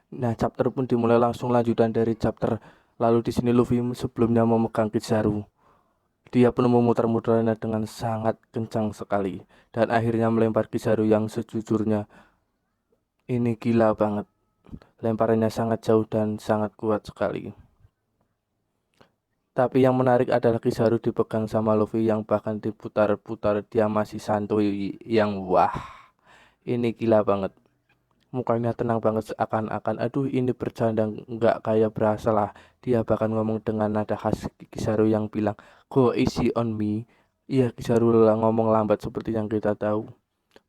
Nah, chapter pun dimulai langsung lanjutan dari chapter lalu. Di sini Luffy sebelumnya memegang Kizaru. Dia pun memutar-mutarnya dengan sangat kencang sekali dan akhirnya melempar Kizaru yang sejujurnya ini gila banget. Lemparannya sangat jauh dan sangat kuat sekali. Tapi yang menarik adalah Kizaru dipegang sama Luffy yang bahkan diputar-putar dia masih santuy, yang wah, ini gila banget. Mukanya tenang banget seakan-akan aduh ini bercanda nggak kayak berasa lah. Dia bahkan ngomong dengan nada khas Kizaru yang bilang go easy on me. Iya, Kizaru ngomong lambat seperti yang kita tahu.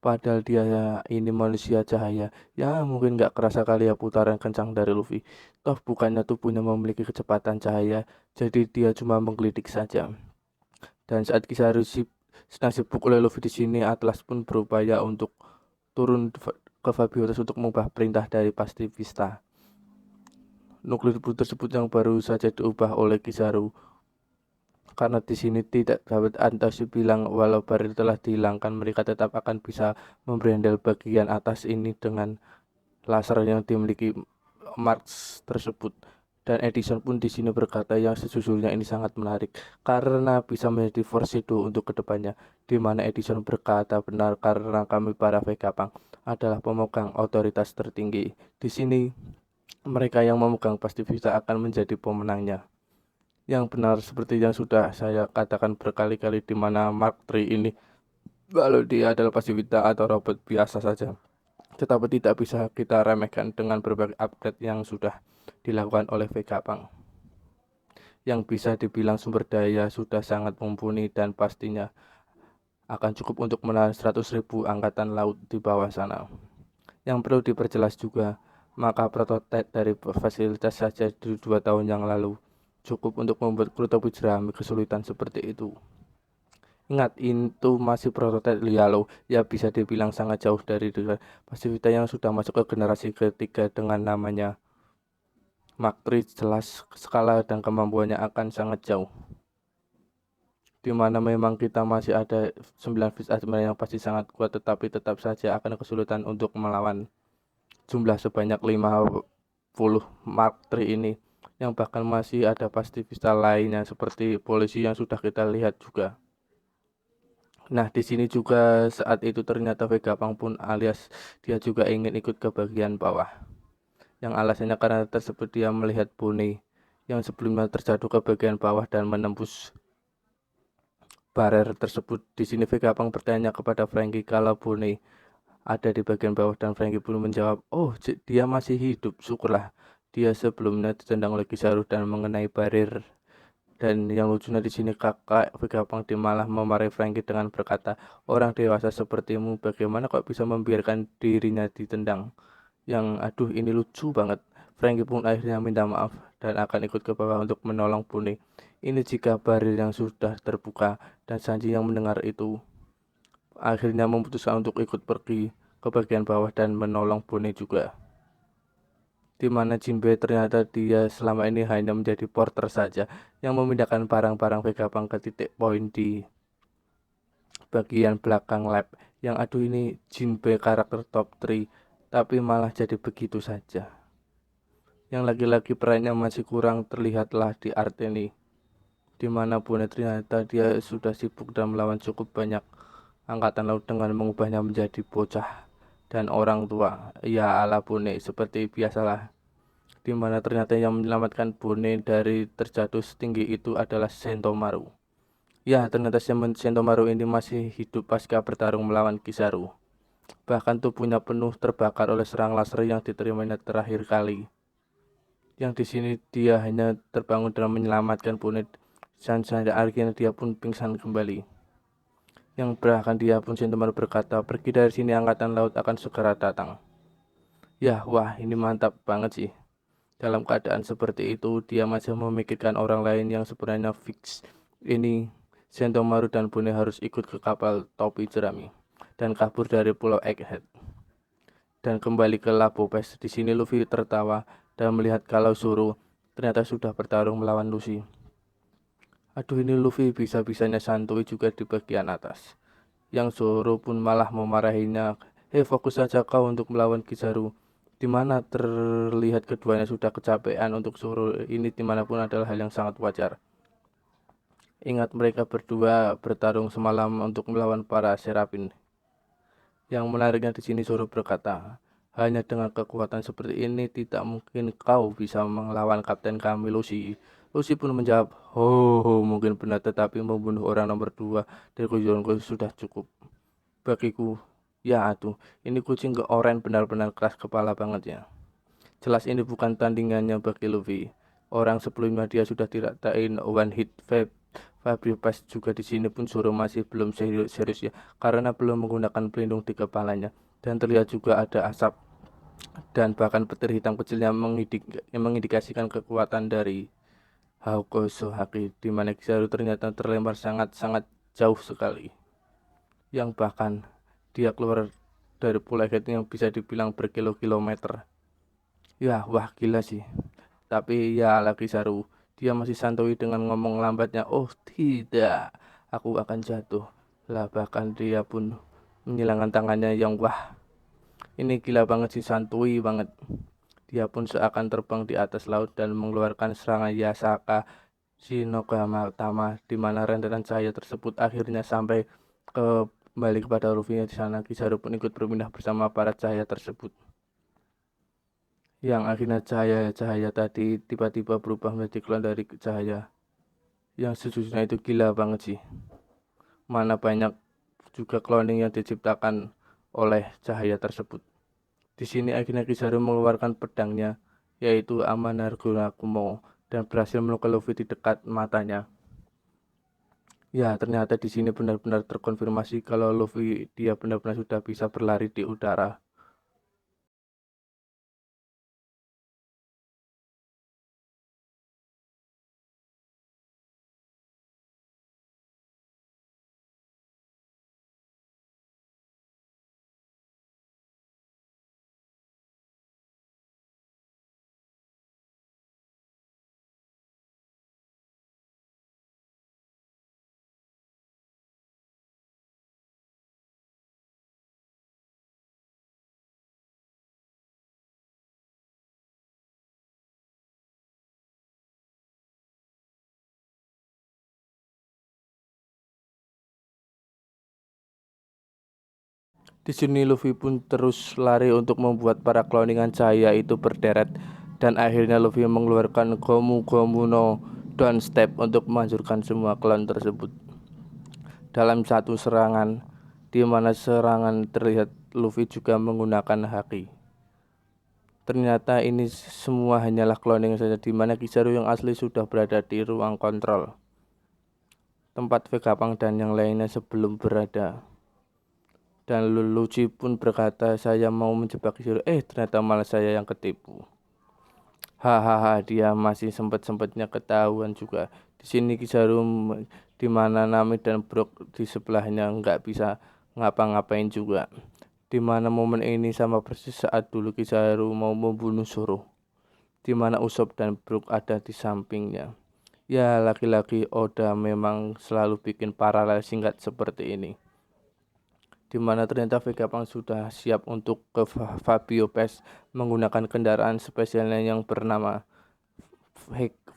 Padahal dia ini manusia cahaya. Ya mungkin nggak kerasa kali ya putaran kencang dari Luffy. Toh bukannya tubuhnya memiliki kecepatan cahaya. Jadi dia cuma menggelitik saja. Dan saat Kizaru sedang sibuk oleh Luffy di sini, Atlas pun berupaya untuk turun ke Fabiotus untuk mengubah perintah dari Pasifista. Nuklir blue tersebut yang baru saja diubah oleh Kizaru. Karena di sini tidak dapat Antoshi bilang walau baril telah dihilangkan, mereka tetap akan bisa memberhandle bagian atas ini dengan laser yang dimiliki Marx tersebut. Dan Edison pun di sini berkata yang sejujurnya ini sangat menarik karena bisa menjadi foreshadow untuk kedepannya, di mana Edison berkata benar karena kami para Vegapunk adalah pemegang otoritas tertinggi. Di sini mereka yang memegang pasti bisa akan menjadi pemenangnya. Yang benar seperti yang sudah saya katakan berkali-kali, di mana Mark III ini kalau dia adalah pasifita atau robot biasa saja, tetapi tidak bisa kita remehkan dengan berbagai update yang sudah dilakukan oleh Vegapunk. Yang bisa dibilang sumber daya sudah sangat mumpuni dan pastinya akan cukup untuk menahan 100.000 angkatan laut di bawah sana. Yang perlu diperjelas juga, maka prototipe dari fasilitas saja di 2 tahun yang lalu cukup untuk membuat kru topi jerami kesulitan seperti itu. Ingat, itu masih prototipe Lialo, ya bisa dibilang sangat jauh dari Pasifita yang sudah masuk ke generasi ketiga dengan namanya Mark III. Jelas skala dan kemampuannya akan sangat jauh. Dimana memang kita masih ada 9 fish admiral yang pasti sangat kuat, tetapi tetap saja akan kesulitan untuk melawan jumlah sebanyak 50 Mark III ini, yang bahkan masih ada pasifista lainnya seperti polisi yang sudah kita lihat juga. Nah, di sini juga saat itu ternyata Vegapunk pun alias dia juga ingin ikut ke bagian bawah. Yang alasannya karena tersebut dia melihat Bonnie yang sebelumnya terjatuh ke bagian bawah dan menembus barrier tersebut. Di sini Vegapunk bertanya kepada Franky kalau Bonnie ada di bagian bawah dan Franky pun menjawab, "Oh, dia masih hidup. Syukurlah. Dia sebelumnya ditendang oleh Kizaru dan mengenai barrier." Dan yang lucunya di sini kakak Vegapunk malah memarahi Franky dengan berkata, "Orang dewasa sepertimu bagaimana kok bisa membiarkan dirinya ditendang?" Yang aduh ini lucu banget. Franky pun akhirnya minta maaf dan akan ikut ke bawah untuk menolong Bonnie. Ini jika barrier yang sudah terbuka, dan Sanji yang mendengar itu akhirnya memutuskan untuk ikut pergi ke bagian bawah dan menolong Bonnie juga. Di mana Jinbei ternyata dia selama ini hanya menjadi porter saja yang memindahkan barang-barang Vegapunk ke titik poin di bagian belakang lab. Yang aduh ini Jinbei karakter top 3 tapi malah jadi begitu saja. Yang lagi-lagi perannya masih kurang terlihatlah di art ini, dimana Bonnie ternyata dia sudah sibuk dan melawan cukup banyak angkatan laut dengan mengubahnya menjadi bocah dan orang tua. Ya ala Bonnie seperti biasalah, dimana ternyata yang menyelamatkan Bonnie dari terjatuh setinggi itu adalah Sentomaru. Ya, ternyata Sentomaru ini masih hidup pasca bertarung melawan Kizaru. Bahkan tubuhnya penuh terbakar oleh serang laser yang diterimanya terakhir kali. Yang di sini dia hanya terbangun dan menyelamatkan Bonnet, dan akhirnya dia pun pingsan kembali. Yang bahkan dia pun Sentomaru berkata, "Pergi dari sini, angkatan laut akan segera datang." Ya, wah ini mantap banget sih. Dalam keadaan seperti itu, dia masih memikirkan orang lain yang sebenarnya fix. Ini Sentomaru dan Bonnet harus ikut ke kapal topi jerami dan kabur dari Pulau Egghead dan kembali ke Labo Pes. Di sini Luffy tertawa dan melihat kalau Zoro ternyata sudah bertarung melawan Luffy. Aduh ini Luffy bisa-bisanya santuy juga di bagian atas. Yang Zoro pun malah memarahinya. "Hei, fokus saja kau untuk melawan Kizaru. di mana terlihat keduanya sudah kecapean untuk suruh ini dimanapun adalah hal yang sangat wajar. Ingat mereka berdua bertarung semalam untuk melawan para serafin. Yang menariknya di sini Zoro berkata, hanya dengan kekuatan seperti ini tidak mungkin kau bisa melawan Kapten kami Lucy. Lucy pun menjawab, mungkin benar tetapi membunuh orang nomor 2 dari kujonku sudah cukup. Bagiku, ya atuh, ini kucing ke oren benar-benar keras kepala banget ya. Jelas ini bukan tandingannya bagi Luffy. Orang sebelumnya dia sudah diratain one hit Fabio pas juga di sini pun Zoro masih belum serius ya, karena belum menggunakan pelindung di kepalanya. Dan terlihat juga ada asap dan bahkan petir hitam kecilnya yang mengindikasikan kekuatan dari Hakuoso Haki, di mana Kizaru ternyata terlempar sangat-sangat jauh sekali. Yang bahkan dia keluar dari pool yang bisa dibilang berkilo-kilometer. Ya, wah gila sih. Tapi ya lagi Kizaru, dia masih santuy dengan ngomong lambatnya, oh tidak, aku akan jatuh. Lah bahkan dia pun menyilangkan tangannya yang wah, ini gila banget sih, santuy banget. Dia pun seakan terbang di atas laut dan mengeluarkan serangan Yasaka Shinogama Tama, di mana rentetan cahaya tersebut akhirnya sampai kembali kepada Luffy. Di sana Kizaru pun ikut berpindah bersama para cahaya tersebut. Yang akhirnya cahaya tadi tiba-tiba berubah menjadi klon dari cahaya. Yang sejujurnya itu gila banget sih. Mana banyak juga cloning yang diciptakan oleh cahaya tersebut. Di sini akhirnya Kizaru mengeluarkan pedangnya, yaitu Amanarguna Kumo, dan berhasil melukai Luffy di dekat matanya. Ya, ternyata di sini benar-benar terkonfirmasi kalau Luffy dia benar-benar sudah bisa berlari di udara. Di sini Luffy pun terus lari untuk membuat para cloningan cahaya itu berderet, dan akhirnya Luffy mengeluarkan Gomu Gomu no Don't Step untuk menghancurkan semua klon tersebut dalam satu serangan, di mana serangan terlihat Luffy juga menggunakan haki. Ternyata ini semua hanyalah cloning saja, di mana Kizaru yang asli sudah berada di ruang kontrol tempat Vegapunk dan yang lainnya sebelum berada. Dan Luffy pun berkata, saya mau menjebak Kizaru, ternyata malah saya yang ketipu. Hahaha, dia masih sempat-sempatnya ketahuan juga. Di sini Kizaru di mana Nami dan Brook di sebelahnya nggak bisa ngapa-ngapain juga. Di mana momen ini sama persis saat dulu Kizaru mau membunuh Zoro, di mana Usopp dan Brook ada di sampingnya. Ya, laki-laki Oda memang selalu bikin paralel singkat seperti ini. Di mana ternyata Vegapunk sudah siap untuk ke Fabio Pass menggunakan kendaraan spesialnya yang bernama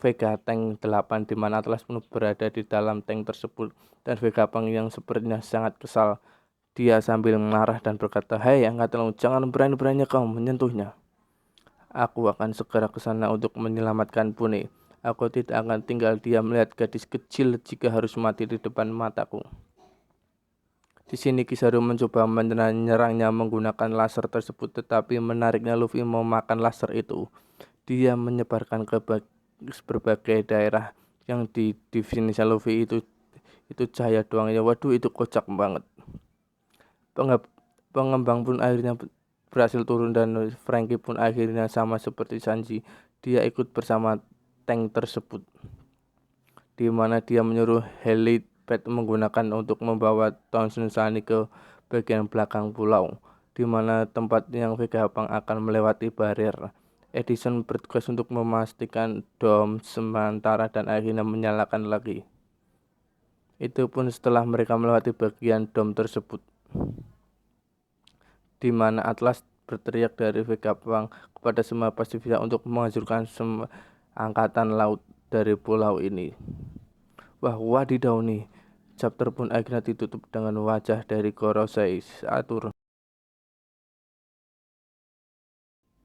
Vega Tank 8, di mana Atlas pun berada di dalam tank tersebut, dan Vegapunk yang sepertinya sangat kesal. Dia sambil marah dan berkata, "Hei angkatan laut, jangan berani-beraninya kau menyentuhnya. Aku akan segera ke sana untuk menyelamatkan Pune. Aku tidak akan tinggal diam melihat gadis kecil jika harus mati di depan mataku." Di sini Kizaru mencoba menyerangnya menggunakan laser tersebut, tetapi menariknya Luffy memakan laser itu. Dia menyebarkan ke berbagai daerah yang di definisi Luffy itu cahaya doang ya. Waduh, itu kocak banget. Pengembang pun akhirnya berhasil turun, dan Franky pun akhirnya sama seperti Sanji, dia ikut bersama tank tersebut, di mana dia menyuruh helipad menggunakan untuk membawa Tongsun Sunny ke bagian belakang pulau, di mana tempat yang Vegapunk akan melewati barrier. Edison bertugas untuk memastikan dom sementara dan akhirnya menyalakan lagi. Itu pun setelah mereka melewati bagian dom tersebut, di mana Atlas berteriak dari Vegapunk kepada semua pasifika untuk menghancurkan angkatan laut dari pulau ini. Wah, wadidaw nih. Chapter pun akhirnya ditutup dengan wajah dari Gorosei atur.